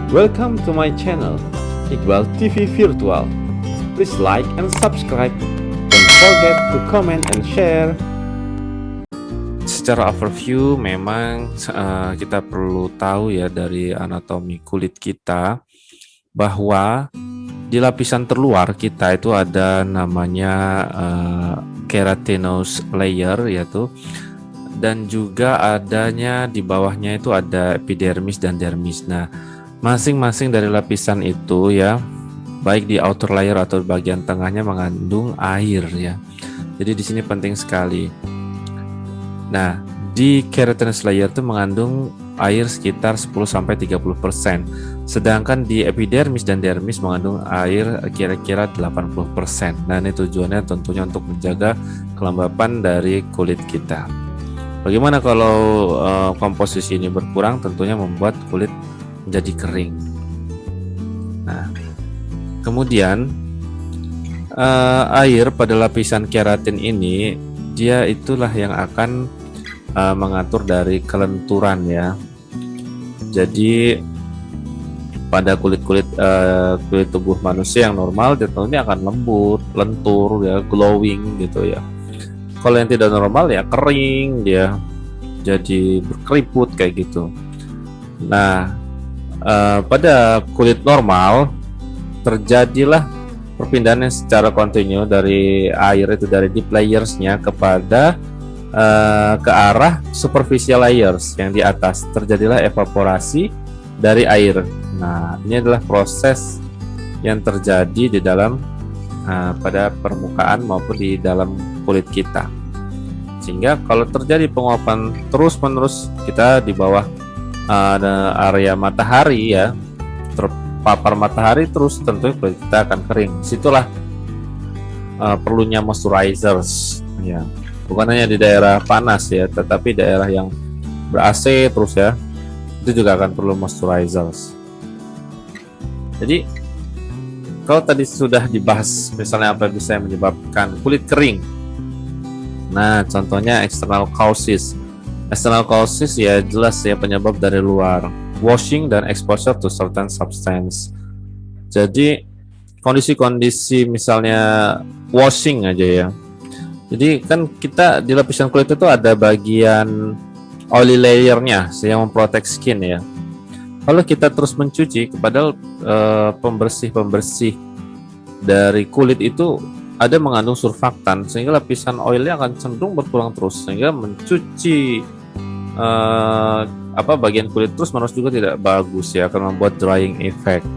Welcome to my channel, Iqbal TV Virtual. Please like and subscribe. Don't forget to comment and share. Secara overview, memang kita perlu tahu ya dari anatomi kulit kita bahwa di lapisan terluar kita itu ada namanya keratinous layer yaitu, dan juga adanya di bawahnya itu ada epidermis dan dermis. Nah, masing-masing dari lapisan itu ya, baik di outer layer atau bagian tengahnya mengandung air ya. Jadi di sini penting sekali. Nah, di keratinous layer itu mengandung air sekitar 10-30%. Sedangkan di epidermis dan dermis mengandung air kira-kira 80%. Nah, ini tujuannya tentunya untuk menjaga kelembapan dari kulit kita. Bagaimana kalau komposisi ini berkurang? Tentunya membuat kulit menjadi kering. Nah, kemudian air pada lapisan keratin ini, dia itulah yang akan mengatur dari kelenturan ya. Jadi pada kulit tubuh manusia yang normal tentunya akan lembut, lentur ya, glowing gitu ya. Kalau yang tidak normal ya kering, dia jadi berkeriput kayak gitu. Nah, pada kulit normal terjadilah perpindahan secara kontinu dari air itu dari deep layersnya kepada ke arah superficial layers yang di atas. Terjadilah evaporasi dari air. Nah, ini adalah proses yang terjadi di dalam pada permukaan maupun di dalam kulit kita. Sehingga kalau terjadi penguapan terus-menerus kita di bawah ada area matahari ya, terpapar matahari terus, tentunya kulit kita akan kering. Situlah perlunya moisturizers ya, bukan hanya di daerah panas ya, tetapi daerah yang ber-AC terus ya, itu juga akan perlu moisturizers. Jadi kalau tadi sudah dibahas misalnya apa bisa yang menyebabkan kulit kering. Nah, contohnya external causes. External causes ya jelas ya penyebab dari luar, washing dan exposure to certain substance. Jadi kondisi-kondisi misalnya washing aja ya. Jadi kan kita di lapisan kulit itu ada bagian oily layernya yang memprotek skin ya. Kalau kita terus mencuci, padahal pembersih dari kulit itu ada mengandung surfaktan, sehingga lapisan oilnya akan cenderung berkurang terus, sehingga mencuci bagian kulit terus menerus juga tidak bagus ya, akan membuat drying effect.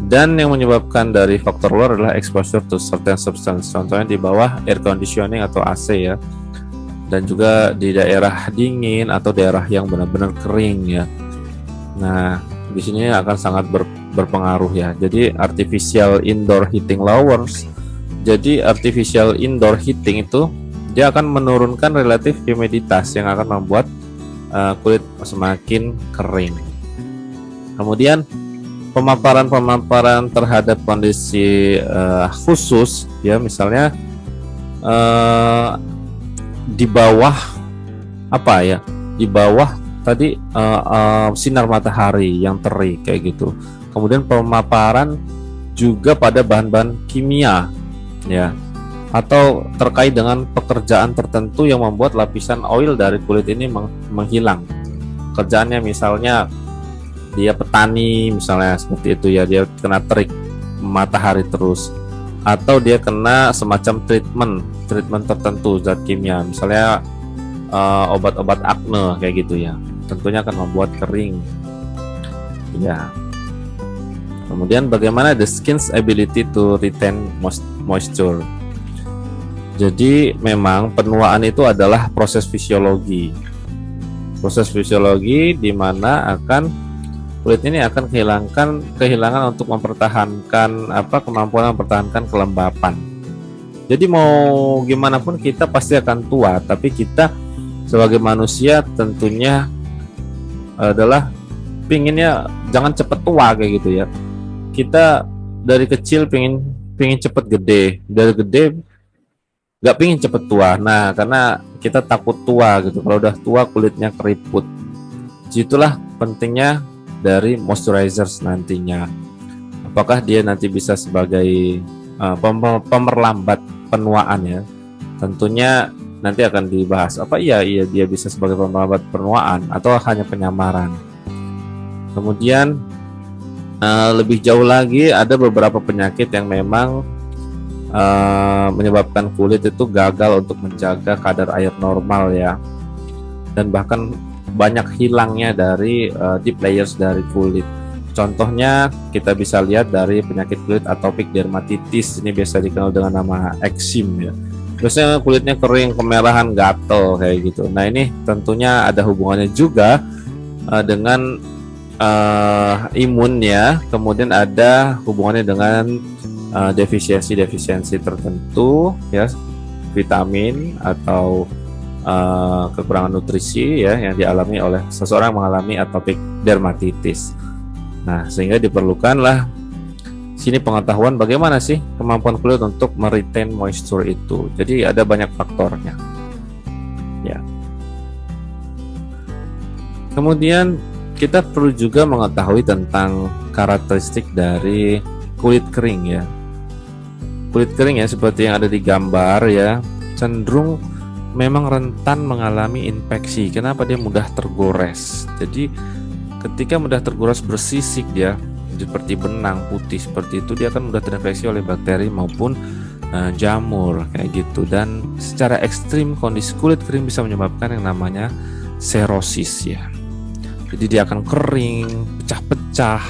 Dan yang menyebabkan dari faktor luar adalah exposure to certain substance, contohnya di bawah air conditioning atau AC ya, dan juga di daerah dingin atau daerah yang benar-benar kering ya. Nah, di sini akan sangat berpengaruh ya. Jadi artificial indoor heating lowers. Jadi artificial indoor heating itu dia akan menurunkan relatif humiditas yang akan membuat kulit semakin kering. Kemudian pemaparan terhadap kondisi khusus ya, misalnya di bawah di bawah tadi sinar matahari yang terik kayak gitu. Kemudian pemaparan juga pada bahan-bahan kimia ya, atau terkait dengan pekerjaan tertentu yang membuat lapisan oil dari kulit ini menghilang. Kerjaannya misalnya dia petani misalnya seperti itu ya, dia kena terik matahari terus, atau dia kena semacam treatment tertentu zat kimia, misalnya obat-obat akne kayak gitu ya, tentunya akan membuat kering ya. Kemudian bagaimana the skin's ability to retain moisture. Jadi memang penuaan itu adalah proses fisiologi di mana akan kulit ini akan kehilangan untuk mempertahankan kemampuan mempertahankan kelembapan. Jadi mau gimana pun kita pasti akan tua, tapi kita sebagai manusia tentunya adalah pinginnya jangan cepet tua kayak gitu ya. Kita dari kecil pingin cepet gede, dari gede nggak pingin cepet tua. Nah, karena kita takut tua gitu. Kalau udah tua kulitnya keriput. Itulah pentingnya dari moisturizers nantinya. Apakah dia nanti bisa sebagai pemerlambat penuaan ya? Tentunya nanti akan dibahas. Apa iya dia bisa sebagai pemerlambat penuaan atau hanya penyamaran. Kemudian lebih jauh lagi ada beberapa penyakit yang memang menyebabkan kulit itu gagal untuk menjaga kadar air normal ya, dan bahkan banyak hilangnya dari deep layers dari kulit. Contohnya kita bisa lihat dari penyakit kulit atopic dermatitis, ini biasa dikenal dengan nama eksim ya. Biasanya kulitnya kering, kemerahan, gatel kayak gitu. Nah ini tentunya ada hubungannya juga dengan imun ya. Kemudian ada hubungannya dengan defisiensi tertentu ya, vitamin atau kekurangan nutrisi ya yang dialami oleh seseorang mengalami atopic dermatitis. Nah, sehingga diperlukanlah sini pengetahuan bagaimana sih kemampuan kulit untuk meretain moisture itu. Jadi ada banyak faktornya. Ya. Kemudian kita perlu juga mengetahui tentang karakteristik dari kulit kering ya. Kulit kering ya seperti yang ada di gambar ya, cenderung memang rentan mengalami infeksi. Kenapa? Dia mudah tergores. Jadi ketika mudah tergores bersisik dia seperti benang putih seperti itu, dia akan mudah terinfeksi oleh bakteri maupun jamur kayak gitu. Dan secara ekstrim kondisi kulit kering bisa menyebabkan yang namanya serosis ya. Jadi dia akan kering, pecah-pecah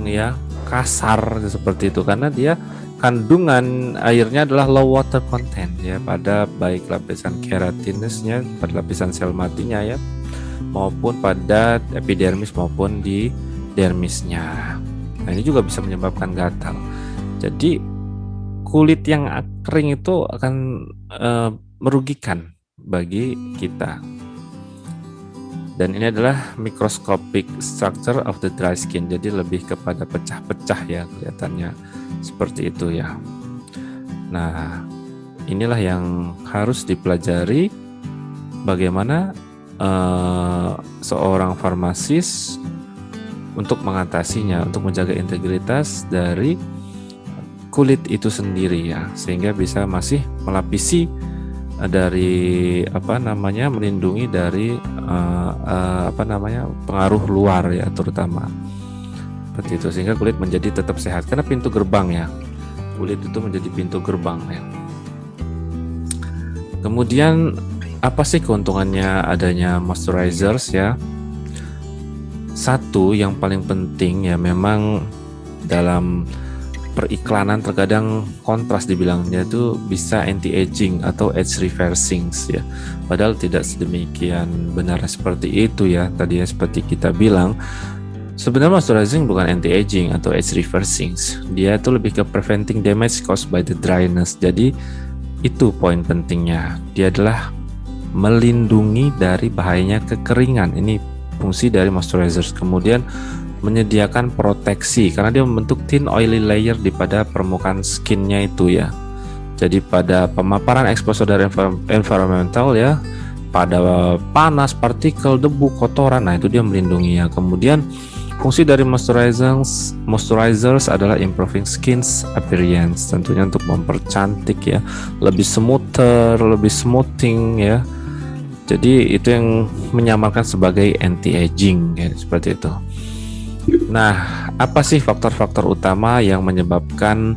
ya, kasar seperti itu karena dia kandungan airnya adalah low water content ya pada baik lapisan keratinusnya, pada lapisan sel matinya ya, maupun pada epidermis maupun di dermisnya. Nah ini juga bisa menyebabkan gatal. Jadi kulit yang kering itu akan merugikan bagi kita. Dan ini adalah microscopic structure of the dry skin. Jadi lebih kepada pecah-pecah ya kelihatannya seperti itu ya. Nah inilah yang harus dipelajari bagaimana seorang farmasis untuk mengatasinya, untuk menjaga integritas dari kulit itu sendiri ya, sehingga bisa masih melapisi dari melindungi dari pengaruh luar ya, terutama seperti itu, sehingga kulit menjadi tetap sehat karena pintu gerbang ya, kulit itu menjadi pintu gerbang ya. Kemudian apa sih keuntungannya adanya moisturizers ya? Satu yang paling penting ya, memang dalam periklanan terkadang kontras dibilangnya itu bisa anti aging atau age reversing ya. Padahal tidak sedemikian benar seperti itu ya. Tadi ya seperti kita bilang, sebenarnya moisturizing bukan anti aging atau age reversing. Dia itu lebih ke preventing damage caused by the dryness. Jadi itu poin pentingnya. Dia adalah melindungi dari bahayanya kekeringan. Ini fungsi dari moisturizers. Kemudian menyediakan proteksi karena dia membentuk thin oily layer di pada permukaan skinnya itu ya. Jadi pada pemaparan exposure dari environmental ya, pada panas, partikel, debu, kotoran, nah itu dia melindungi ya. Kemudian fungsi dari moisturizers adalah improving skin's appearance, tentunya untuk mempercantik ya, lebih smoother, lebih smoothing ya. Jadi itu yang menyamarkan sebagai anti aging ya, seperti itu. Nah, apa sih faktor-faktor utama yang menyebabkan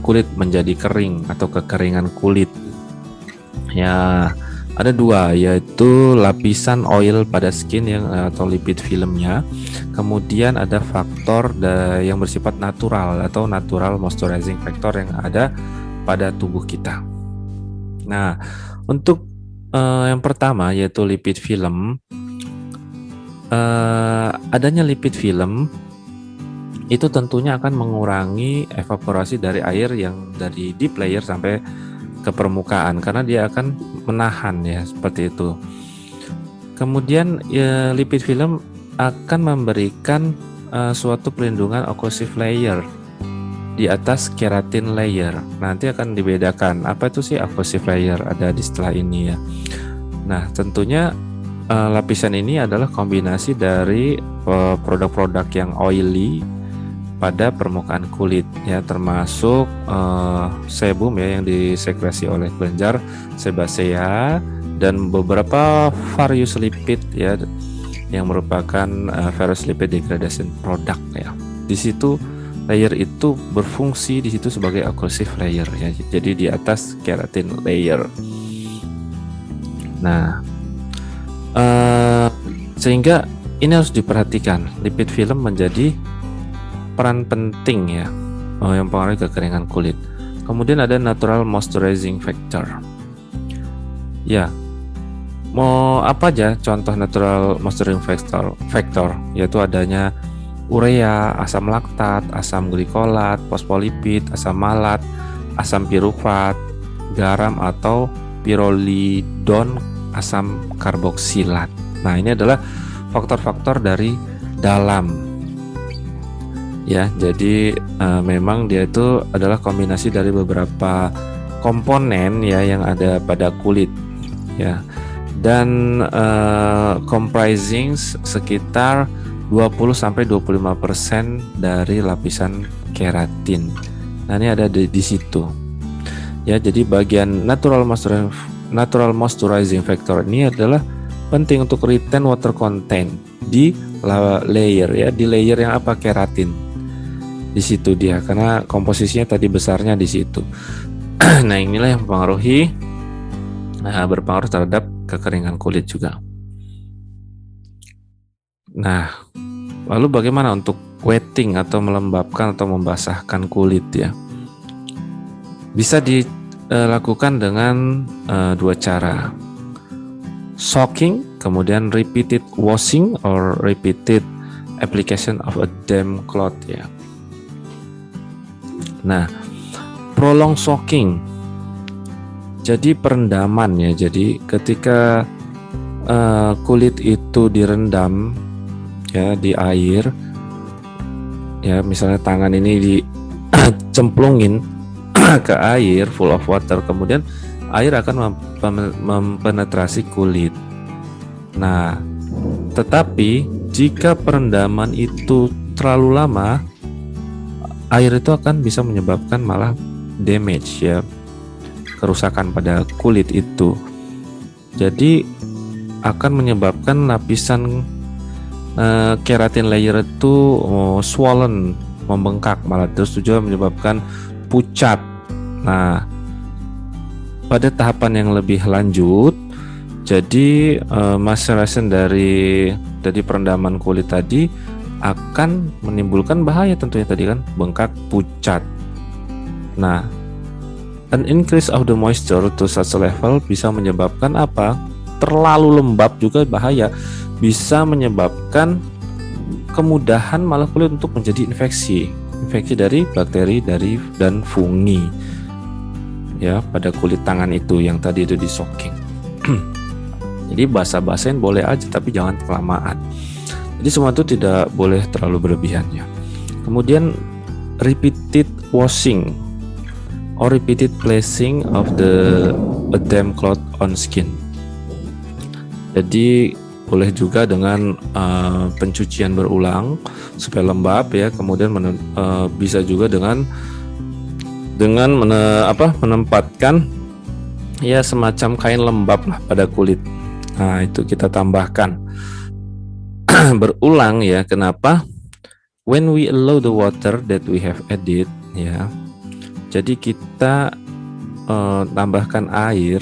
kulit menjadi kering atau kekeringan kulit? Ya, ada dua, yaitu lapisan oil pada skin yang atau lipid filmnya. Kemudian ada faktor yang bersifat natural atau natural moisturizing factor yang ada pada tubuh kita. Nah, untuk yang pertama yaitu lipid film. Adanya lipid film itu tentunya akan mengurangi evaporasi dari air yang dari deep layer sampai ke permukaan karena dia akan menahan ya, seperti itu. Kemudian ya, lipid film akan memberikan suatu perlindungan occlusive layer di atas keratin layer. Nanti akan dibedakan apa itu sih occlusive layer, ada di setelah ini ya. Nah tentunya lapisan ini adalah kombinasi dari produk-produk yang oily pada permukaan kulit ya, termasuk sebum ya yang disekresi oleh kelenjar sebasea dan beberapa various lipid ya yang merupakan various lipid degradation product ya. Di situ layer itu berfungsi di situ sebagai occlusive layer ya. Jadi di atas keratin layer. Nah, sehingga ini harus diperhatikan. Lipid film menjadi peran penting ya yang mempengaruhi kekeringan kulit. Kemudian ada natural moisturizing factor. Ya, mau apa aja contoh natural moisturizing factor yaitu adanya urea, asam laktat, asam glikolat, fosfolipid, asam malat, asam pirufat, garam atau pirolidon, asam karboksilat. Nah, ini adalah faktor-faktor dari dalam. Ya, jadi memang dia itu adalah kombinasi dari beberapa komponen ya yang ada pada kulit ya, dan comprising sekitar 20-25% dari lapisan keratin. Nah, ini ada di situ ya. Jadi bagian natural moisturizing factor ini adalah penting untuk retain water content di layer ya, di layer yang apa, keratin. Di situ dia, karena komposisinya tadi besarnya di situ. Nah, inilah yang berpengaruh terhadap kekeringan kulit juga. Nah, lalu bagaimana untuk wetting atau melembabkan atau membasahkan kulit ya? Bisa dilakukan dengan dua cara. Soaking, kemudian repeated washing or repeated application of a damp cloth ya. Nah, prolong soaking, jadi perendaman ya. Jadi ketika kulit itu direndam ya di air ya, misalnya tangan ini dicemplungin ke air full of water, kemudian air akan mempenetrasi kulit. Nah, tetapi jika perendaman itu terlalu lama, air itu akan bisa menyebabkan malah damage ya, kerusakan pada kulit itu. Jadi akan menyebabkan lapisan keratin layer itu swollen, membengkak, malah terus juga menyebabkan pucat. Nah, pada tahapan yang lebih lanjut, jadi maceration dari perendaman kulit tadi akan menimbulkan bahaya tentunya tadi kan, bengkak, pucat. Nah, an increase of the moisture to such level bisa menyebabkan apa? Terlalu lembab juga bahaya, bisa menyebabkan kemudahan malah kulit untuk menjadi infeksi dari bakteri dan fungi ya pada kulit tangan itu yang tadi itu di soaking. Jadi basah-basahin boleh aja, tapi jangan kelamaan. Jadi semua itu tidak boleh terlalu berlebihan ya. Kemudian repeated washing or repeated placing of a damp cloth on skin. Jadi boleh juga dengan pencucian berulang supaya lembab ya. Kemudian bisa juga dengan menempatkan ya semacam kain lembab lah pada kulit. Nah, itu kita tambahkan berulang ya. Kenapa? When we allow the water that we have added ya, jadi kita tambahkan air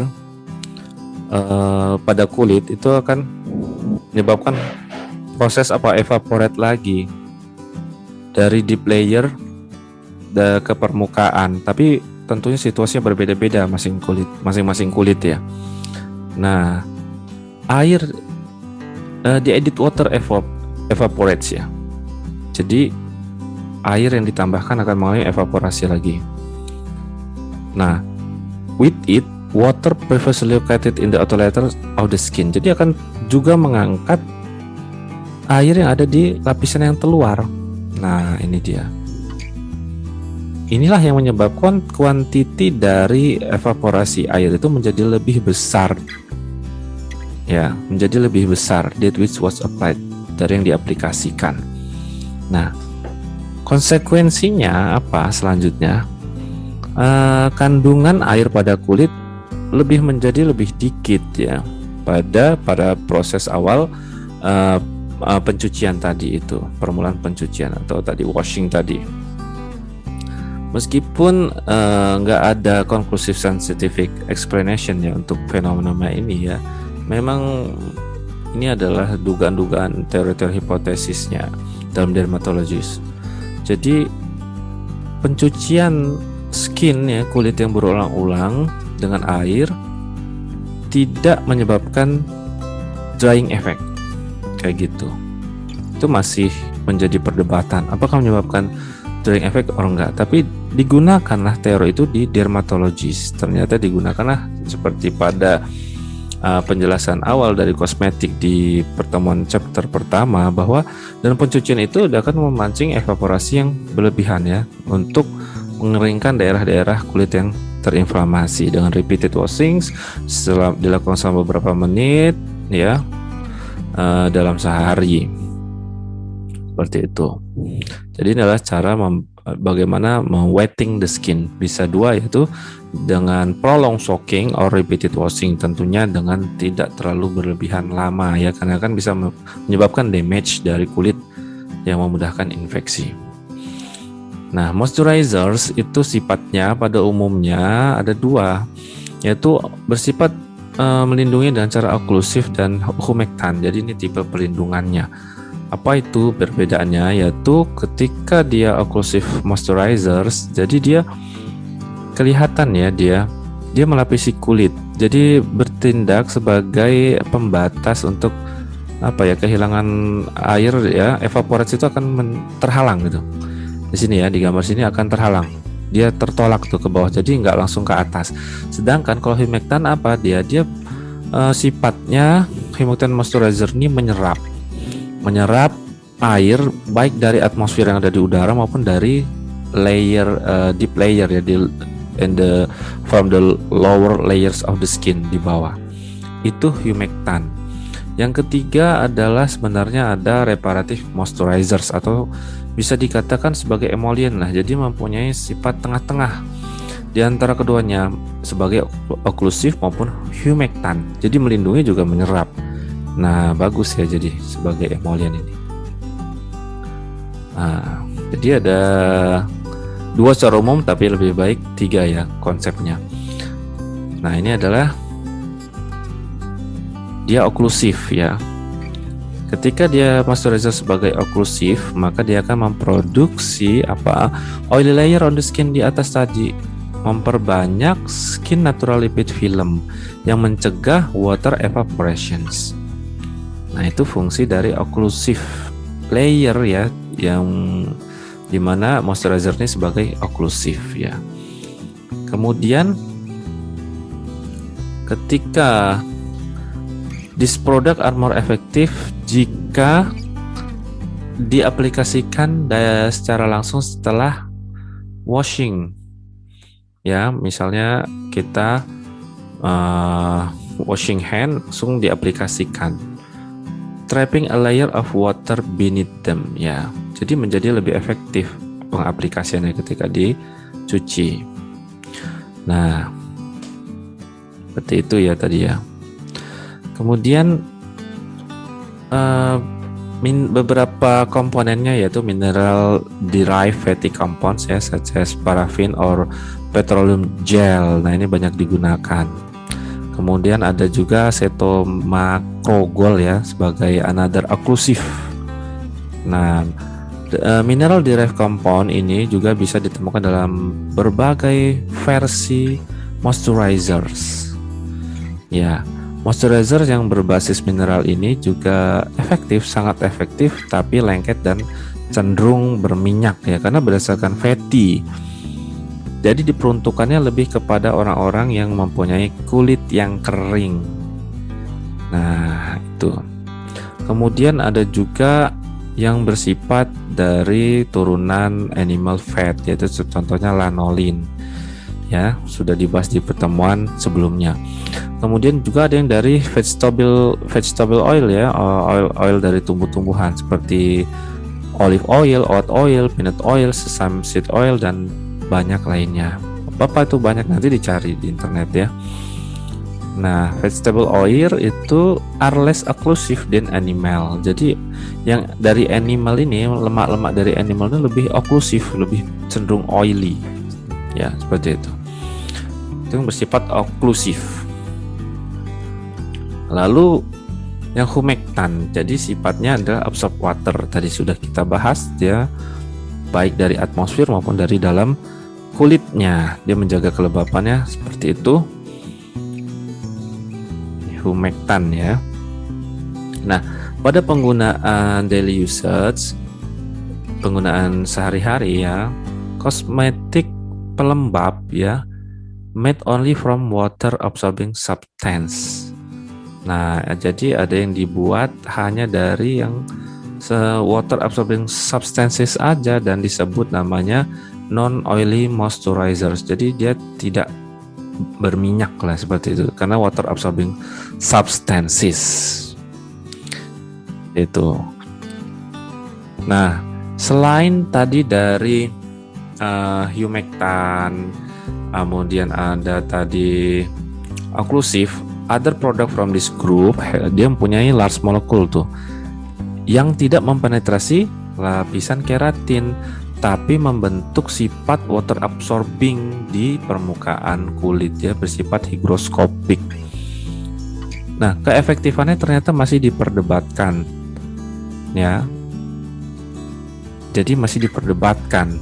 pada kulit, itu akan menyebabkan proses evaporate lagi dari deep layer ke permukaan. Tapi tentunya situasinya berbeda-beda masing-masing kulit ya. Nah, air the added water evaporates ya. Jadi air yang ditambahkan akan mengalami evaporasi lagi. Nah, with it water previously located in the outer layer of the skin. Jadi akan juga mengangkat air yang ada di lapisan yang terluar. Nah, ini dia. Inilah yang menyebabkan kuantiti dari evaporasi air itu menjadi lebih besar ya, menjadi lebih besar, that which was applied, dari yang diaplikasikan. Nah, konsekuensinya apa selanjutnya? Kandungan air pada kulit menjadi lebih dikit ya pada proses awal pencucian tadi itu, permulaan pencucian atau tadi washing tadi. Meskipun nggak ada conclusive scientific explanation ya untuk fenomena ini ya, memang ini adalah dugaan-dugaan teori-teori hipotesisnya dalam dermatologis. Jadi pencucian skin ya, kulit yang berulang-ulang dengan air tidak menyebabkan drying effect kayak gitu. Itu masih menjadi perdebatan apakah menyebabkan drying effect atau enggak, tapi digunakanlah teori itu di dermatologis. Ternyata digunakanlah seperti pada penjelasan awal dari kosmetik di pertemuan chapter pertama, bahwa dalam pencucian itu akan memancing evaporasi yang berlebihan ya, untuk mengeringkan daerah-daerah kulit yang terinflamasi. Dengan repeated washings setelah dilakukan selama beberapa menit ya, dalam sehari, seperti itu. Jadi ini adalah cara bagaimana wetting the skin. Bisa dua, yaitu dengan prolonged soaking or repeated washing, tentunya dengan tidak terlalu berlebihan lama ya, karena kan bisa menyebabkan damage dari kulit yang memudahkan infeksi. Nah, moisturizers itu sifatnya pada umumnya ada dua, yaitu bersifat melindungi dengan cara oklusif dan humectant. Jadi ini tipe perlindungannya. Apa itu perbedaannya? Yaitu ketika dia occlusive moisturizers, jadi dia kelihatan ya, dia melapisi kulit, jadi bertindak sebagai pembatas untuk kehilangan air ya, evaporasi itu akan terhalang gitu. Di sini ya, di gambar sini akan terhalang, dia tertolak tuh ke bawah, jadi nggak langsung ke atas. Sedangkan kalau humectant dia sifatnya, humectant moisturizer ini menyerap air baik dari atmosfer yang ada di udara maupun dari layer deep layer ya, from the lower layers of the skin di bawah. Itu humectant. Yang ketiga adalah sebenarnya ada reparative moisturizers, atau bisa dikatakan sebagai emollient lah. Jadi mempunyai sifat tengah-tengah di antara keduanya, sebagai occlusive maupun humectant. Jadi melindungi juga menyerap. Nah, bagus ya jadi sebagai emollient ini. Nah, jadi ada dua secara umum, tapi lebih baik tiga ya konsepnya. Nah, ini adalah dia oklusif ya. Ketika dia moisturizer sebagai oklusif, maka dia akan memproduksi oily layer on the skin di atas tadi, memperbanyak skin natural lipid film yang mencegah water evaporations. Nah, itu fungsi dari oklusif layer ya, yang dimana moisturizer ini sebagai oklusif ya. Kemudian ketika this product are more effective jika diaplikasikan secara langsung setelah washing ya, misalnya kita washing hand, langsung diaplikasikan, trapping a layer of water beneath them ya. Jadi menjadi lebih efektif pengaplikasiannya ketika dicuci. Nah, seperti itu ya tadi ya. Kemudian beberapa komponennya yaitu mineral derived fatty compounds ya, such as paraffin or petroleum gel. Nah, ini banyak digunakan. Kemudian ada juga acetomakrogol ya sebagai another occlusive. Nah, mineral derived compound ini juga bisa ditemukan dalam berbagai versi moisturizers. Ya, moisturizer yang berbasis mineral ini juga efektif, sangat efektif, tapi lengket dan cenderung berminyak ya, karena berdasarkan fatty. Jadi diperuntukannya lebih kepada orang-orang yang mempunyai kulit yang kering. Nah, itu. Kemudian ada juga yang bersifat dari turunan animal fat, yaitu contohnya lanolin ya, sudah dibahas di pertemuan sebelumnya. Kemudian juga ada yang dari vegetable oil ya, oil dari tumbuh-tumbuhan seperti olive oil, oat oil, peanut oil, sesame seed oil, dan banyak lainnya. Apa itu banyak, nanti dicari di internet ya. Nah, vegetable oil itu are less occlusive than animal. Jadi yang dari animal ini, lemak-lemak dari animal ini lebih occlusive, lebih cenderung oily. Ya, seperti itu. Itu yang bersifat occlusive. Lalu yang humectant, jadi sifatnya adalah absorb water. Tadi sudah kita bahas ya, baik dari atmosfer maupun dari dalam kulitnya. Dia menjaga kelembapannya seperti itu. Humectant ya. Nah, pada penggunaan daily usage, penggunaan sehari-hari ya, kosmetik pelembab ya, made only from water absorbing substance. Nah, jadi ada yang dibuat hanya dari yang water absorbing substances aja dan disebut namanya non oily moisturizers. Jadi dia tidak berminyak lah seperti itu karena water absorbing substances itu. Nah, selain tadi dari humectant, kemudian ada tadi occlusive, other product from this group, dia mempunyai large molecule tuh yang tidak mempenetrasi lapisan keratin tapi membentuk sifat water absorbing di permukaan kulit ya, bersifat hygroskopik. Nah, keefektifannya ternyata masih diperdebatkan ya. Jadi masih diperdebatkan.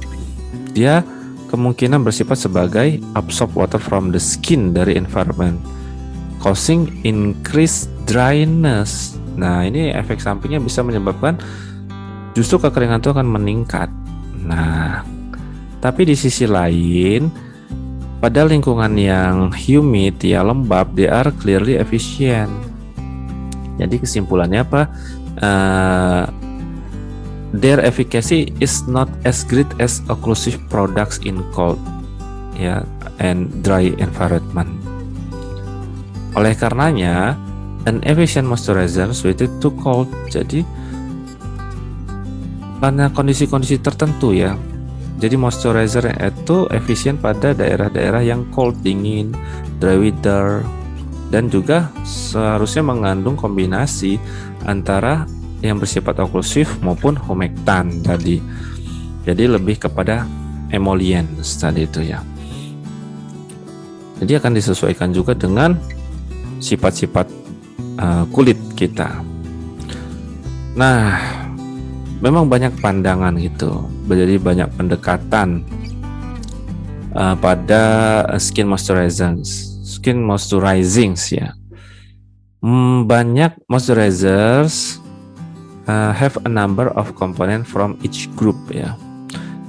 Dia kemungkinan bersifat sebagai absorb water from the skin dari environment, causing increased dryness. Nah, ini efek sampingnya bisa menyebabkan justru kekeringan itu akan meningkat. Nah, tapi di sisi lain, pada lingkungan yang humid ya, lembab, they are clearly efficient. Jadi kesimpulannya apa? Their efficacy is not as great as occlusive products in cold ya and dry environment. Oleh karenanya, an efficient moisturizer suited to cold. Jadi karena kondisi-kondisi tertentu ya, jadi moisturizer itu efisien pada daerah-daerah yang cold, dingin, dry weather, dan juga seharusnya mengandung kombinasi antara yang bersifat occlusive maupun humectant tadi. Jadi lebih kepada emollients tadi itu ya. Jadi akan disesuaikan juga dengan sifat-sifat kulit kita. Nah, memang banyak pandangan gitu. Jadi banyak pendekatan pada skin moisturizing ya. Banyak moisturizers have a number of component from each group ya.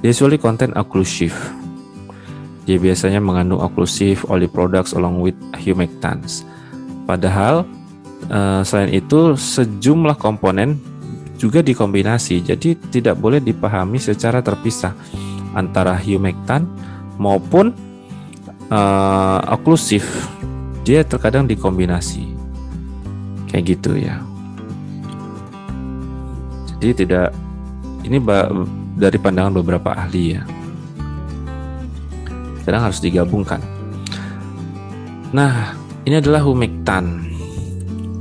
They usually contain occlusive. Dia biasanya mengandung occlusive oily products along with humectants. Padahal selain itu sejumlah komponen juga dikombinasi. Jadi tidak boleh dipahami secara terpisah antara humectant maupun occlusive. Dia terkadang dikombinasi. Kayak gitu ya. Jadi tidak, ini dari pandangan beberapa ahli ya. Kadang harus digabungkan. Nah, ini adalah humectant.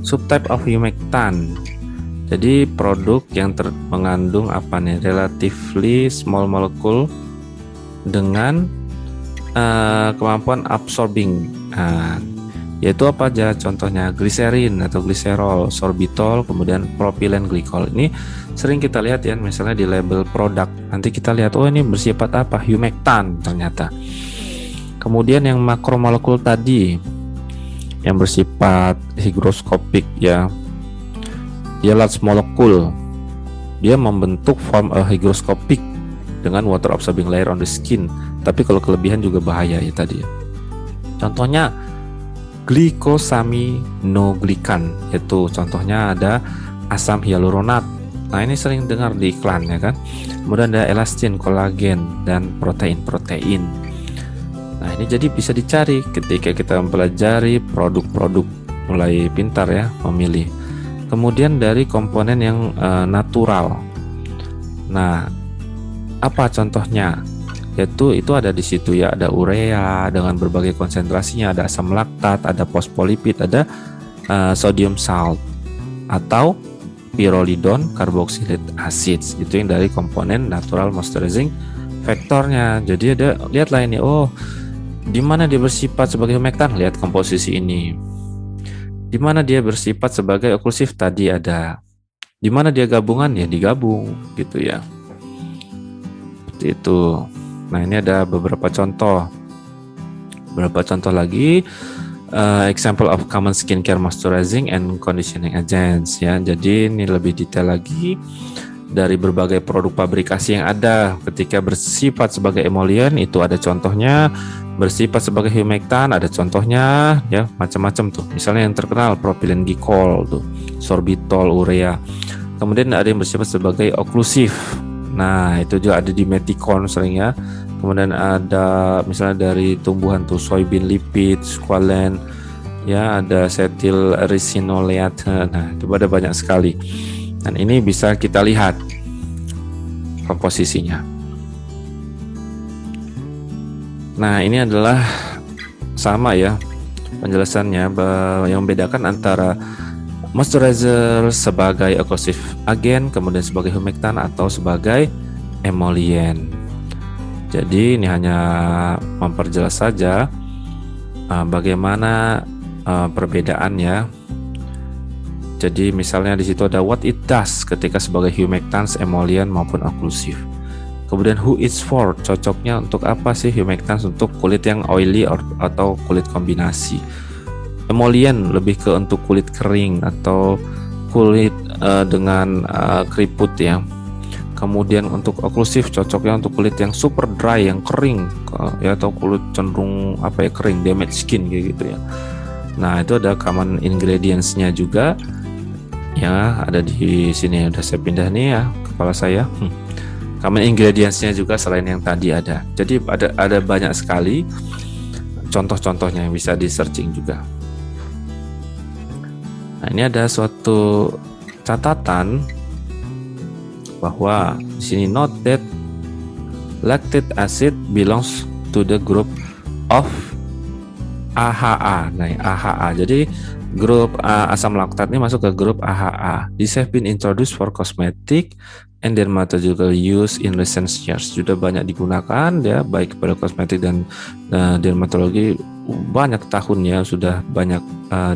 Subtype of humectant. Jadi produk yang mengandung apa nih? Relatively small molecule dengan kemampuan absorbing. Yaitu apa aja? Contohnya gliserin atau gliserol, sorbitol, kemudian propylen glycol. Ini sering kita lihat ya, misalnya di label produk. Nanti kita lihat, oh ini bersifat apa? Humectant ternyata. Kemudian yang makromolekul tadi, yang bersifat hygroskopik ya, dia large molecule. Dia membentuk form hygroscopic dengan water absorbing layer on the skin. Tapi kalau kelebihan juga bahaya ya tadi ya. Contohnya glycosaminoglycan, yaitu contohnya ada asam hyaluronat. Nah, ini sering dengar di iklan ya kan. Kemudian ada elastin, kolagen, dan protein-protein. Nah, ini jadi bisa dicari ketika kita mempelajari produk-produk, mulai pintar ya memilih. Kemudian dari komponen yang natural. Nah, apa contohnya? Yaitu itu ada di situ ya, ada urea dengan berbagai konsentrasinya, ada asam laktat, ada fosfolipid, ada sodium salt atau pyrrolidone carboxylate acids. Itu yang dari komponen natural moisturizing faktornya. Jadi ada, lihatlah ini, oh di mana dia bersifat sebagai humectant, lihat komposisi ini. Di mana dia bersifat sebagai oklusif, tadi ada. Di mana dia gabungan, ya digabung gitu ya. Seperti itu. Nah, ini ada beberapa contoh. Beberapa contoh lagi, example of common skincare moisturizing and conditioning agents ya. Jadi ini lebih detail lagi dari berbagai produk pabrikasi yang ada. Ketika bersifat sebagai emollient itu ada contohnya, bersifat sebagai humectant ada contohnya ya, macam-macam tuh. Misalnya yang terkenal propylene glycol tuh, sorbitol, urea. Kemudian ada yang bersifat sebagai oklusif. Nah, itu juga ada di meticon sering ya. Kemudian ada misalnya dari tumbuhan tuh soybean lipid, squalene, ya ada cetyl ricinoleate. Nah, itu ada banyak sekali. Dan ini bisa kita lihat komposisinya. Nah, ini adalah sama ya penjelasannya, yang membedakan antara moisturizer sebagai oklusif agen, kemudian sebagai humectant atau sebagai emollient. Jadi ini hanya memperjelas saja bagaimana perbedaannya. Jadi misalnya di situ ada what it does ketika sebagai humectant, emollient maupun oklusif. Kemudian who it's for, cocoknya untuk apa sih humectant, untuk kulit yang oily atau kulit kombinasi. Emollient lebih ke untuk kulit kering atau kulit dengan keriput ya. Kemudian untuk oklusif cocoknya untuk kulit yang super dry, yang kering ya, atau kulit cenderung kering, damaged skin kayak gitu ya. Nah, itu ada common ingredients-nya juga ya, ada di sini. Udah saya pindah nih ya kepala saya. Common ingredients-nya juga selain yang tadi ada. Jadi ada banyak sekali contoh-contohnya yang bisa di searching juga. Nah, ini ada suatu catatan bahwa di sini note that lactic acid belongs to the group of AHA. Nah, AHA. Jadi grup asam laktat ini masuk ke grup AHA. This have been introduced for cosmetic and dermatological use in recent years. Sudah banyak digunakan ya, baik pada kosmetik dan dermatologi. Banyak tahun ya, sudah banyak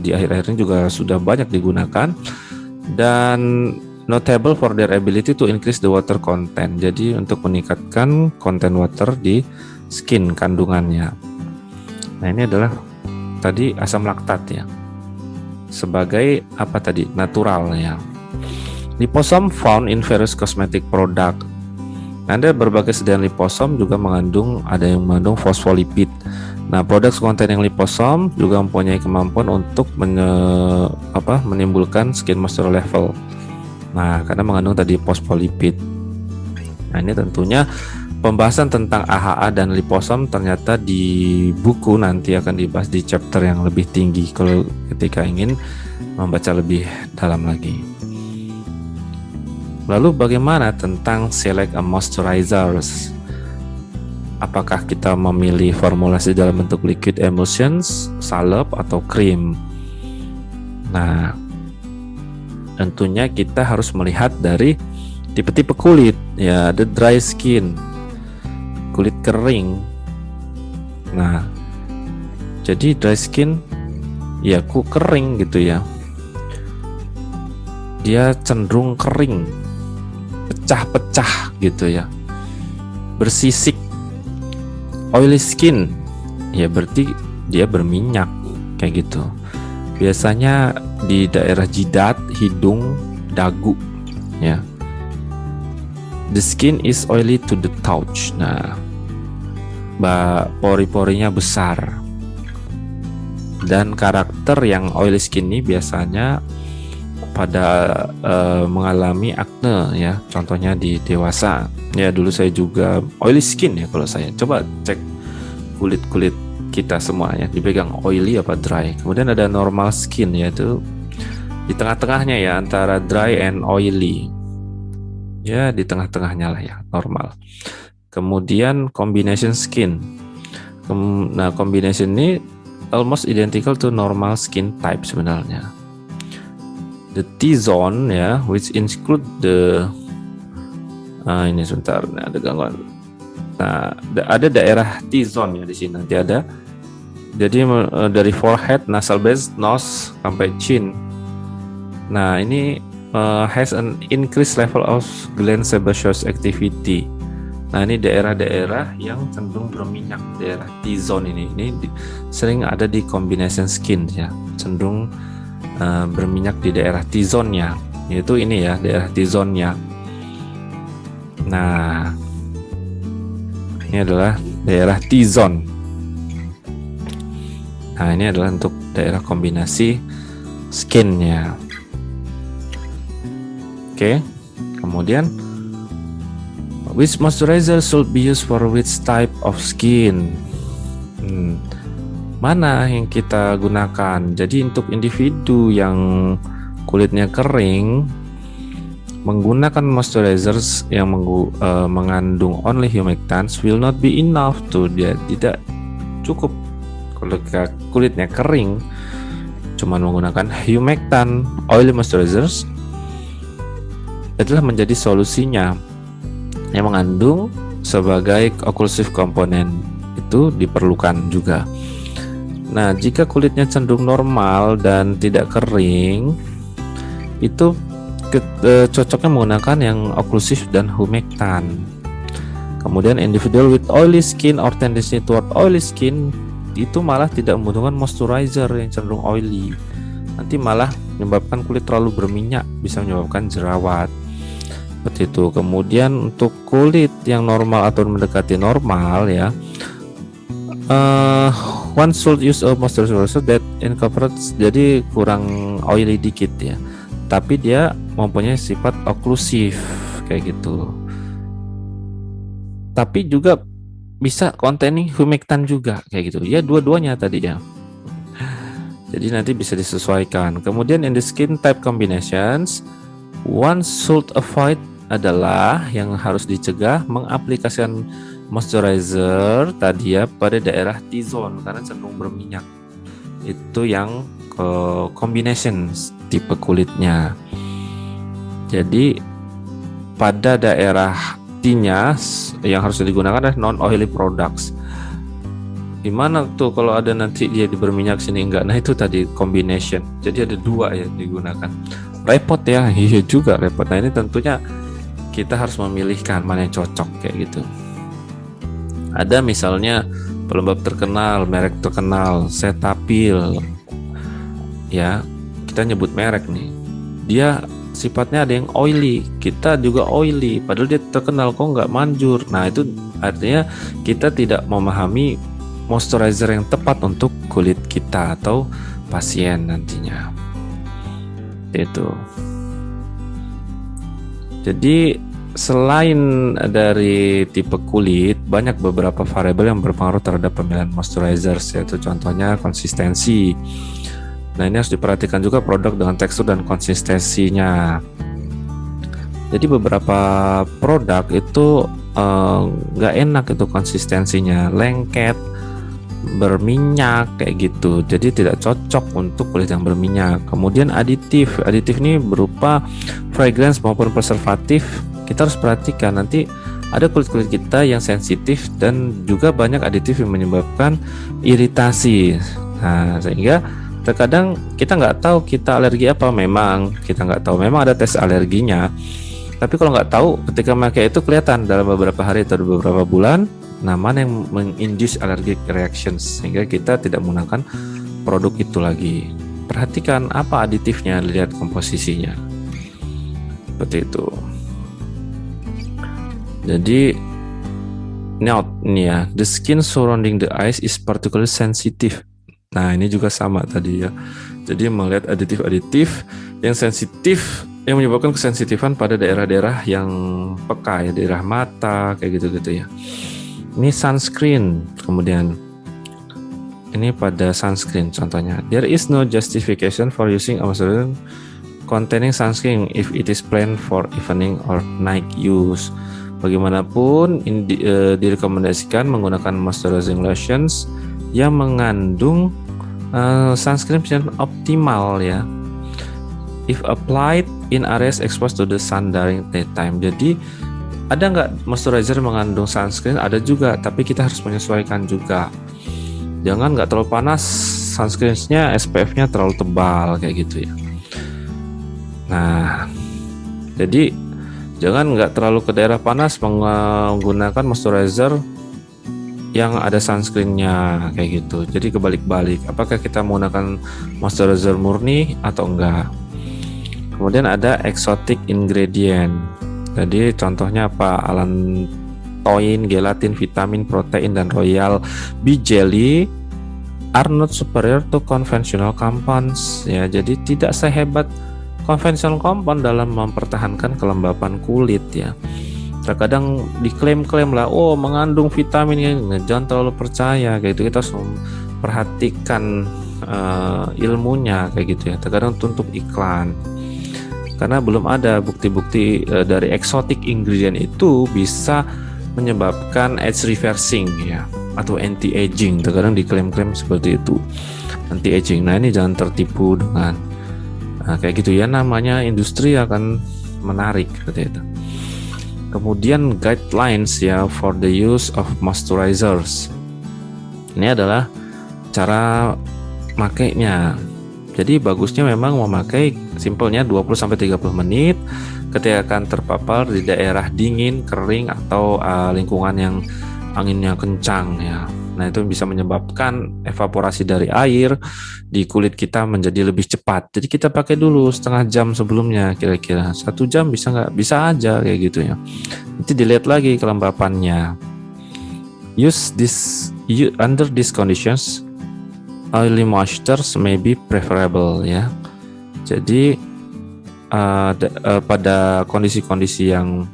di akhir-akhir ini juga sudah banyak digunakan, dan notable for their ability to increase the water content. Jadi untuk meningkatkan konten water di skin kandungannya. Nah, ini adalah tadi asam laktat ya, sebagai apa tadi, natural ya. Liposome found in various cosmetic product. Ada berbagai sediaan liposom juga ada yang mengandung fosfolipid. Nah, produk containing liposome juga mempunyai kemampuan untuk menimbulkan skin moisture level. Nah, karena mengandung tadi fosfolipid. Nah, ini tentunya pembahasan tentang AHA dan liposom ternyata di buku nanti akan dibahas di chapter yang lebih tinggi kalau ketika ingin membaca lebih dalam lagi. Lalu bagaimana tentang select a moisturizers? Apakah kita memilih formulasi dalam bentuk liquid emulsions, salep, atau krim? Nah, tentunya kita harus melihat dari tipe-tipe kulit ya, ada dry skin, kulit kering. Nah, jadi dry skin ya kering gitu ya, dia cenderung kering, pecah-pecah gitu ya, bersisik. Oily skin ya berarti dia berminyak kayak gitu. Biasanya di daerah jidat, hidung, dagu ya. The skin is oily to the touch. Nah, pori-porinya besar. Dan karakter yang oily skin ini biasanya pada mengalami akne ya, contohnya di dewasa. Ya, dulu saya juga oily skin ya kalau saya. Coba cek kulit kita semuanya, dipegang oily apa dry. Kemudian ada normal skin, yaitu di tengah-tengahnya ya, antara dry and oily. Ya, di tengah-tengahnya lah ya, normal. Kemudian combination skin. Nah, combination ini almost identical to normal skin type sebenarnya. The T-zone ya, which include the ini sebentar, ada gangguan. Nah, ada daerah T-zone ya di sini nanti ada. Jadi dari forehead, nasal base, nose sampai chin. Nah, ini has an increased level of gland sebaceous activity. Nah, ini daerah-daerah yang cenderung berminyak, daerah T-zone ini sering ada di combination skin ya, cenderung berminyak di daerah T-zone-nya, yaitu ini ya, daerah T-zone-nya. Nah, ini adalah daerah T-zone. Nah, ini adalah untuk daerah kombinasi skin-nya. Oke, kemudian which moisturizer should be used for which type of skin? Mana yang kita gunakan? Jadi untuk individu yang kulitnya kering, menggunakan moisturizers yang mengandung only humectants will not be enough dia tidak cukup. Kalau kulitnya kering, cuman menggunakan humectant oily moisturizers adalah menjadi solusinya, yang mengandung sebagai occlusive component itu diperlukan juga. Nah, jika kulitnya cenderung normal dan tidak kering, itu cocoknya menggunakan yang occlusive dan humectant. Kemudian individual with oily skin or tendency toward oily skin itu malah tidak membutuhkan moisturizer yang cenderung oily. Nanti malah menyebabkan kulit terlalu berminyak, bisa menyebabkan jerawat. Seperti itu. Kemudian untuk kulit yang normal atau mendekati normal ya, one should use a moisturizer that incorporates, jadi kurang oily dikit ya, tapi dia mempunyai sifat oklusif kayak gitu. Tapi juga bisa containing humectant juga kayak gitu. Ya, dua-duanya tadi ya. Jadi nanti bisa disesuaikan. Kemudian in the skin type combinations, one should avoid adalah yang harus dicegah mengaplikasikan moisturizer tadi ya pada daerah T-zone karena cenderung berminyak. Itu yang combination tipe kulitnya. Jadi pada daerah T-nya yang harus digunakan adalah non-oily products. Gimana tuh kalau ada nanti dia berminyak sini enggak? Nah, itu tadi combination. Jadi ada dua yang digunakan. Repot ya, iya juga repot. Nah, ini tentunya kita harus memilihkan mana yang cocok kayak gitu. Ada misalnya pelembab terkenal, merek terkenal, Cetaphil. Ya, kita nyebut merek nih. Dia sifatnya ada yang oily, kita juga oily, padahal dia terkenal kok nggak manjur. Nah, itu artinya kita tidak memahami moisturizer yang tepat untuk kulit kita atau pasien nantinya. Itu. Jadi selain dari tipe kulit, banyak beberapa variabel yang berpengaruh terhadap pemilihan moisturizers, yaitu contohnya konsistensi. Nah, ini harus diperhatikan juga produk dengan tekstur dan konsistensinya. Jadi beberapa produk itu nggak enak itu konsistensinya, lengket, berminyak kayak gitu. Jadi tidak cocok untuk kulit yang berminyak. Kemudian aditif ini berupa fragrance maupun preservatif. Kita harus perhatikan, nanti ada kulit-kulit kita yang sensitif dan juga banyak aditif yang menyebabkan iritasi. Nah, sehingga terkadang kita nggak tahu kita alergi apa. Memang kita nggak tahu, memang ada tes alerginya, tapi kalau nggak tahu ketika pakai itu kelihatan dalam beberapa hari atau beberapa bulan, nah mana yang menginduce allergic reactions, sehingga kita tidak menggunakan produk itu lagi. Perhatikan apa aditifnya, lihat komposisinya seperti itu. Jadi note ini ya, the skin surrounding the eyes is particularly sensitive. Nah, ini juga sama tadi ya. Jadi melihat aditif-aditif yang sensitif, yang menyebabkan kesensitifan pada daerah-daerah yang peka ya, daerah mata kayak gitu-gitu ya. Ini sunscreen, kemudian ini pada sunscreen contohnya. There is no justification for using a moisturizer containing sunscreen if it is planned for evening or night use. Bagaimanapun direkomendasikan menggunakan moisturizing lotions yang mengandung sunscreen yang optimal ya. If applied in areas exposed to the sun during daytime. Jadi ada nggak moisturizer mengandung sunscreen? Ada juga, tapi kita harus menyesuaikan juga. Jangan nggak terlalu panas, sunscreen-nya SPF-nya terlalu tebal kayak gitu ya. Nah, jadi jangan nggak terlalu ke daerah panas menggunakan moisturizer yang ada sunscreen-nya kayak gitu. Jadi kebalik-balik. Apakah kita menggunakan moisturizer murni atau enggak? Kemudian ada exotic ingredient. Jadi contohnya apa? Allantoin, gelatin, vitamin, protein, dan royal bee jelly are not superior to conventional compounds. Ya, jadi tidak sehebat conventional compound dalam mempertahankan kelembapan kulit ya. Terkadang diklaim-klaim lah, oh mengandung vitamin ya, jangan terlalu percaya kayak gitu. Kita harus memperhatikan ilmunya kayak gitu ya. Terkadang untuk iklan. Karena belum ada bukti-bukti dari exotic ingredient itu bisa menyebabkan age reversing ya, atau anti aging. Terkadang diklaim-klaim seperti itu, anti aging. Nah, ini jangan tertipu dengan kayak gitu ya, namanya industri akan menarik seperti itu. Kemudian guidelines ya for the use of moisturizers. Ini adalah cara makainya. Jadi bagusnya memang memakai simpelnya 20-30 menit ketika akan terpapar di daerah dingin, kering, atau lingkungan yang anginnya kencang ya. Nah, itu bisa menyebabkan evaporasi dari air di kulit kita menjadi lebih cepat. Jadi kita pakai dulu setengah jam sebelumnya, kira-kira 1 jam bisa nggak? Bisa aja kayak gitu ya. Nanti dilihat lagi kelembapannya. Under these conditions, oily moistures may be preferable ya. Jadi pada kondisi-kondisi yang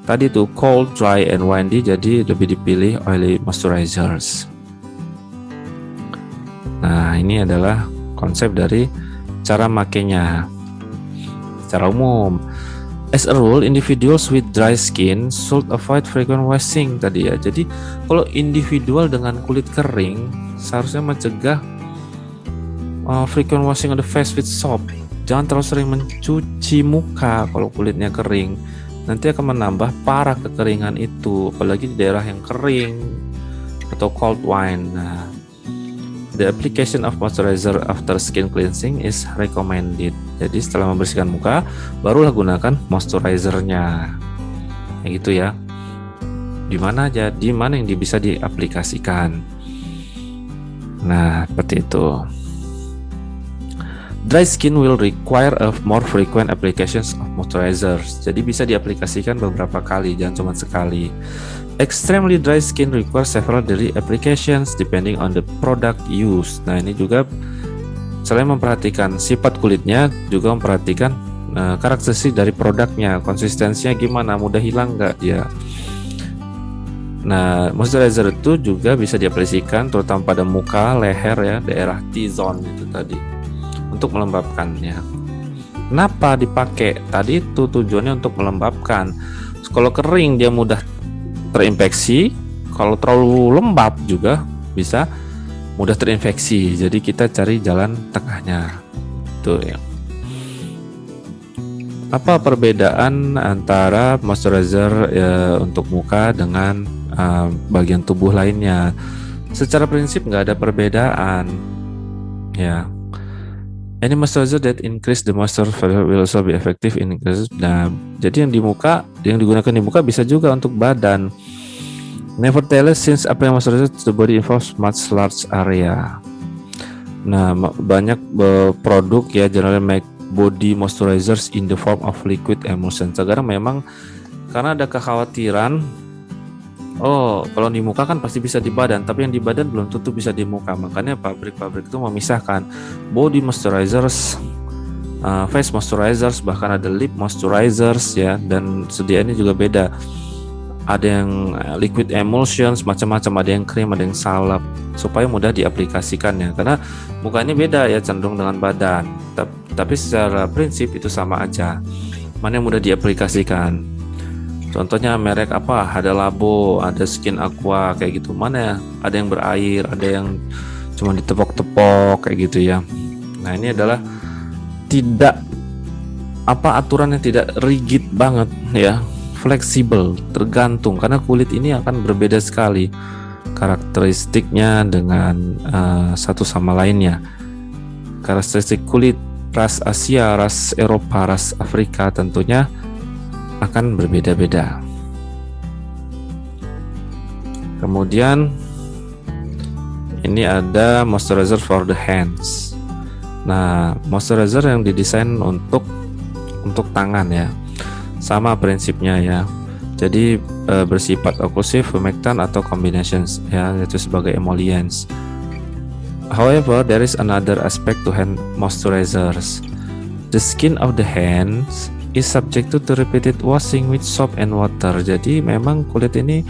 tadi tuh cold, dry, and windy, jadi lebih dipilih oily moisturizers. Nah, ini adalah konsep dari cara makainya secara umum. As a rule, individuals with dry skin should avoid frequent washing tadi ya. Jadi kalau individual dengan kulit kering seharusnya mencegah frequent washing of the face with soap. Jangan terlalu sering mencuci muka kalau kulitnya kering. Nanti akan menambah parah kekeringan itu, apalagi di daerah yang kering atau cold wine. Nah, the application of moisturizer after skin cleansing is recommended. Jadi setelah membersihkan muka, barulah gunakan moisturizernya. Kayak gitu ya. Di mana aja, di mana yang bisa diaplikasikan. Nah, seperti itu. Dry skin will require a more frequent applications of moisturizers. Jadi bisa diaplikasikan beberapa kali, jangan cuma sekali. Extremely dry skin requires several daily applications depending on the product used. Nah, ini juga selain memperhatikan sifat kulitnya, juga memperhatikan karakteristik dari produknya, konsistensinya gimana, mudah hilang nggak dia. Nah, moisturizer itu juga bisa diaplikasikan terutama pada muka, leher ya, daerah T-zone itu tadi, untuk melembabkannya. Kenapa dipakai? Tadi itu tujuannya untuk melembabkan. Kalau kering dia mudah terinfeksi, kalau terlalu lembab juga bisa mudah terinfeksi. Jadi kita cari jalan tengahnya. Itu ya. Apa perbedaan antara moisturizer untuk muka dengan bagian tubuh lainnya? Secara prinsip nggak ada perbedaan. Ya. Any moisturizer that increase the moisture will also be effective in increase. Nah, jadi yang di muka, yang digunakan di muka bisa juga untuk badan. Nevertheless, since applying moisturizer to the body involves much large area. Nah, banyak produk ya generally make body moisturizers in the form of liquid emulsion. Sekarang memang karena ada kekhawatiran, oh kalau di muka kan pasti bisa di badan, tapi yang di badan belum tentu bisa di muka. Makanya pabrik-pabrik itu memisahkan body moisturizers, face moisturizers, bahkan ada lip moisturizers ya, dan sediaannya juga beda. ada yang liquid emulsions, macam-macam, ada yang krim, ada yang salep, supaya mudah diaplikasikannya. Karena muka ini beda ya, cenderung dengan badan, tapi secara prinsip itu sama aja. Mana yang mudah diaplikasikan? Contohnya merek apa? Ada Labo, ada Skin Aqua kayak gitu. Mana ya? Ada yang berair, ada yang cuma ditepok-tepok kayak gitu ya. Nah, ini adalah tidak aturan yang tidak rigid banget ya, fleksibel, tergantung, karena kulit ini akan berbeda sekali karakteristiknya dengan satu sama lainnya. Karakteristik kulit ras Asia, ras Eropa, ras Afrika tentunya akan berbeda-beda. Kemudian ini ada moisturizer for the hands. Nah, moisturizer yang didesain untuk tangan ya, sama prinsipnya ya. Jadi bersifat oklusif, humectant atau combinations ya, yaitu sebagai emollients. However, there is another aspect to hand moisturizers. The skin of the hands is subject to repeated washing with soap and water. Jadi memang kulit ini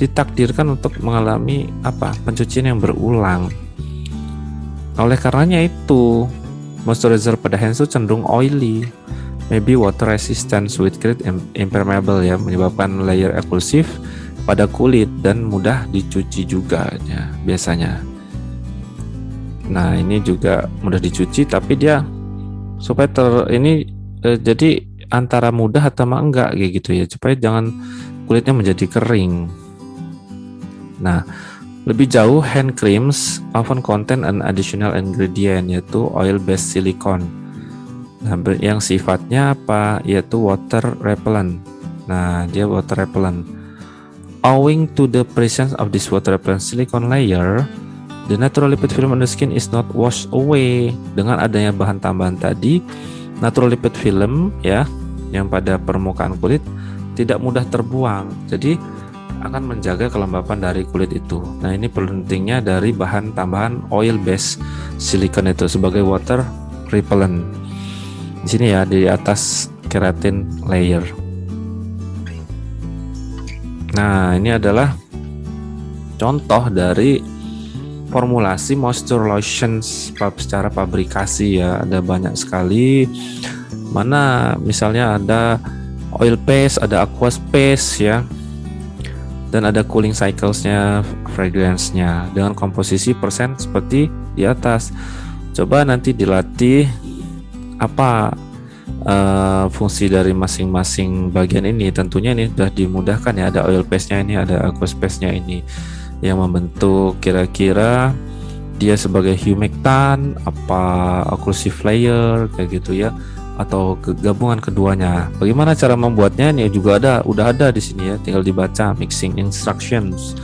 ditakdirkan untuk mengalami pencucian yang berulang. Oleh karenanya itu, moisturizer pada hands itu cenderung oily, maybe water resistant with great impermeable ya, menyebabkan layer eksklusif pada kulit dan mudah dicuci juga ya, biasanya. Nah, ini juga mudah dicuci, tapi dia supaya jadi antara mudah atau enggak kayak gitu ya, supaya jangan kulitnya menjadi kering. Nah, lebih jauh, hand creams often contain an additional ingredient, yaitu oil-based silicone. Nah, yang sifatnya yaitu water repellent. Nah, dia water repellent. Owing to the presence of this water repellent silicone layer, the natural lipid film on the skin is not washed away. Dengan adanya bahan tambahan tadi, natural lipid film ya, yang pada permukaan kulit tidak mudah terbuang. Jadi akan menjaga kelembapan dari kulit itu. Nah, ini pentingnya dari bahan tambahan oil based silicone itu sebagai water repellent. Di sini ya, di atas keratin layer. Nah, ini adalah contoh dari formulasi moisture lotions secara pabrikasi ya. Ada banyak sekali. Mana misalnya ada oil paste, ada aqua paste ya, dan ada cooling cycles-nya, fragrance-nya dengan komposisi persen seperti di atas. Coba nanti dilatih fungsi dari masing-masing bagian ini. Tentunya ini sudah dimudahkan ya, ada oil paste-nya ini, ada aqua paste-nya ini yang membentuk kira-kira dia sebagai humectant, occlusive layer kayak gitu ya, atau gabungan keduanya. Bagaimana cara membuatnya? Ini juga udah ada di sini ya, tinggal dibaca mixing instructions.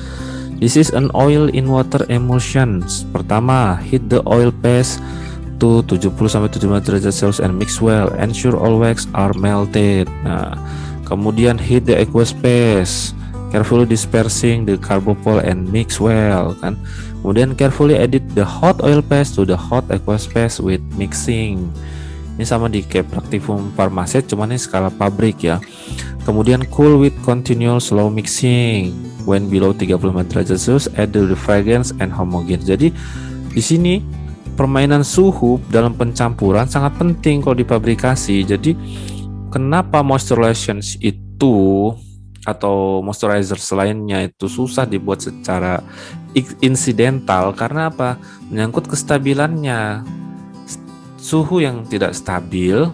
This is an oil in water emulsions. Pertama, heat the oil paste to 70-75 derajat Celcius and mix well. Ensure all wax are melted. Nah, kemudian heat the aqueous paste, carefully dispersing the carbopol and mix well kan. Kemudian carefully edit the hot oil paste to the hot aqueous paste with mixing. Ini sama di kayak Praktikum Farmaset, cuman ini skala pabrik ya. Kemudian cool with continual slow mixing. When below 35 derajat Celcius, add the fragrance and homogen. Jadi di sini permainan suhu dalam pencampuran sangat penting kalau di pabrikasi. Jadi kenapa moisturizations itu atau moisturizer selainnya itu susah dibuat secara insidental? Karena apa? Menyangkut kestabilannya. Suhu yang tidak stabil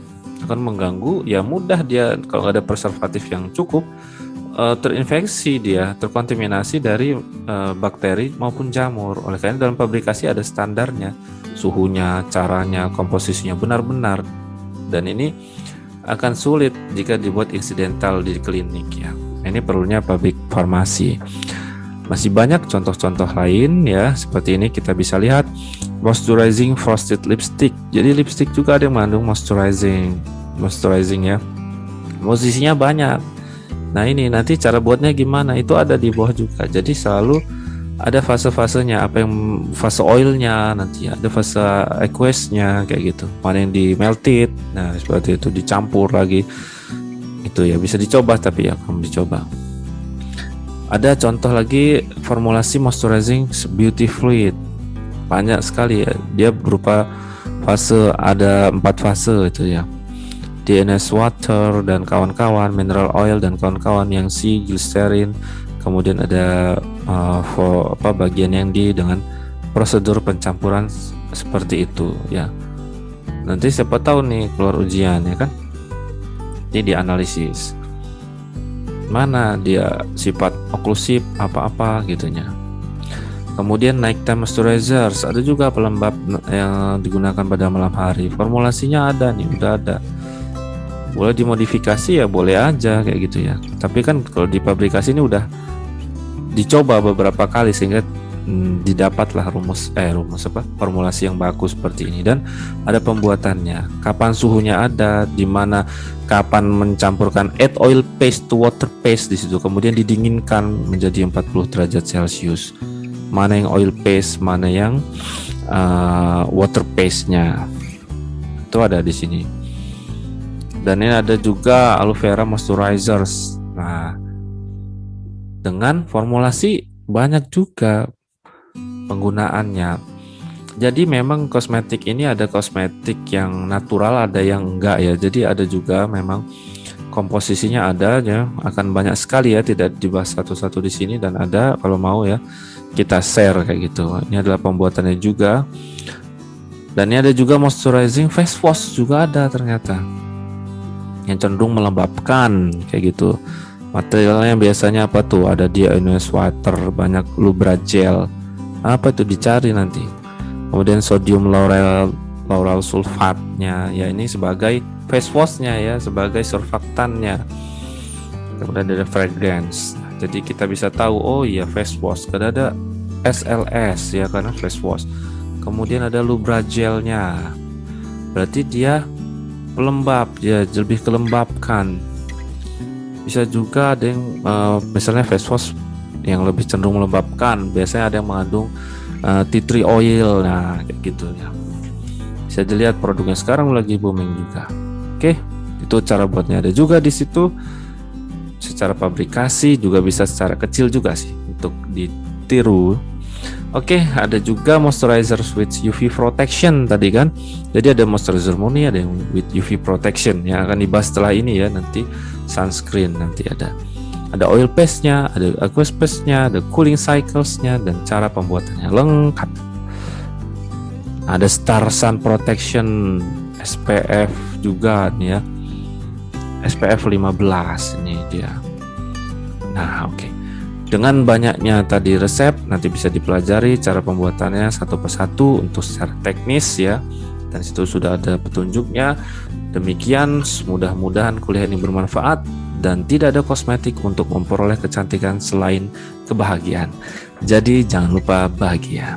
akan mengganggu ya, mudah dia kalau nggak ada preservatif yang cukup terinfeksi, dia terkontaminasi dari bakteri maupun jamur. Oleh karena dalam pabrikasi ada standarnya, suhunya, caranya, komposisinya benar-benar, dan ini akan sulit jika dibuat insidental di klinik ya. Ini perlunya pabrik farmasi. Masih banyak contoh-contoh lain ya, seperti ini kita bisa lihat moisturizing frosted lipstick. Jadi lipstick juga ada yang mengandung moisturizing ya. Posisinya banyak. Nah, ini nanti cara buatnya gimana? Itu ada di bawah juga. Jadi selalu ada fase-fasenya, apa yang fase oilnya, nanti ada fase aqueous-nya kayak gitu. Mana yang di melted, nah seperti itu, dicampur lagi. Itu ya bisa dicoba, tapi ya kamu dicoba. Ada contoh lagi formulasi moisturizing beauty fluid, banyak sekali ya, dia berupa fase, ada 4 fase itu ya, DNS water dan kawan-kawan, mineral oil dan kawan-kawan, yang C glycerin, kemudian ada bagian yang D dengan prosedur pencampuran seperti itu ya. Nanti siapa tahu nih keluar ujian ya kan, ini dianalisis mana dia sifat oklusif apa-apa gitunya. Kemudian nighttime moisturizers, ada juga pelembab yang digunakan pada malam hari, formulasinya ada nih, udah ada, boleh dimodifikasi ya, boleh aja kayak gitu ya. Tapi kan kalau di pabrikasi ini udah dicoba beberapa kali sehingga didapatlah formulasi yang bagus seperti ini, dan ada pembuatannya, kapan suhunya ada, di mana kapan mencampurkan add oil paste to water paste di situ, kemudian didinginkan menjadi 40 derajat Celcius, mana yang oil paste, mana yang water paste-nya, itu ada di sini. Dan ini ada juga aloe vera moisturizers. Nah, dengan formulasi banyak juga penggunaannya. Jadi memang kosmetik ini ada kosmetik yang natural, ada yang enggak ya. Jadi ada juga memang komposisinya ada ya, akan banyak sekali ya, tidak dibahas satu-satu di sini, dan ada kalau mau ya kita share kayak gitu. Ini adalah pembuatannya juga. Dan ini ada juga moisturizing face wash juga ada ternyata, yang cenderung melembabkan kayak gitu. Materialnya biasanya apa tuh? Ada DNS water, banyak Lubra-Gel. Apa itu, dicari nanti. Kemudian sodium lauryl sulfatnya, ya ini sebagai face washnya ya, sebagai surfaktannya. Kemudian ada fragrance. Jadi kita bisa tahu, oh iya face wash, karena ada SLS ya, karena face wash. Kemudian ada Lubra-Gelnya, berarti dia pelembab, ya lebih kelembabkan. Bisa juga ada yang misalnya face wash yang lebih cenderung melembabkan, biasanya ada yang mengandung tea tree oil, nah kayak gitu ya. Bisa dilihat produknya sekarang lagi booming juga. Oke, itu cara buatnya ada juga di situ. Secara pabrikasi juga bisa secara kecil juga sih untuk ditiru. Oke, ada juga moisturizer with UV protection tadi kan. Jadi ada moisturizer murni, ada yang with UV protection yang akan dibahas setelah ini ya, nanti sunscreen nanti ada oil paste-nya, ada aqueous paste-nya, ada cooling cycles-nya, dan cara pembuatannya lengkap. Ada Star Sun Protection SPF juga nih ya, SPF 15 ini dia. Nah oke. Dengan banyaknya tadi resep, nanti bisa dipelajari cara pembuatannya satu persatu untuk secara teknis ya, dan situ sudah ada petunjuknya. Demikian, mudah-mudahan kuliah ini bermanfaat dan tidak ada kosmetik untuk memperoleh kecantikan selain kebahagiaan. Jadi jangan lupa bahagia.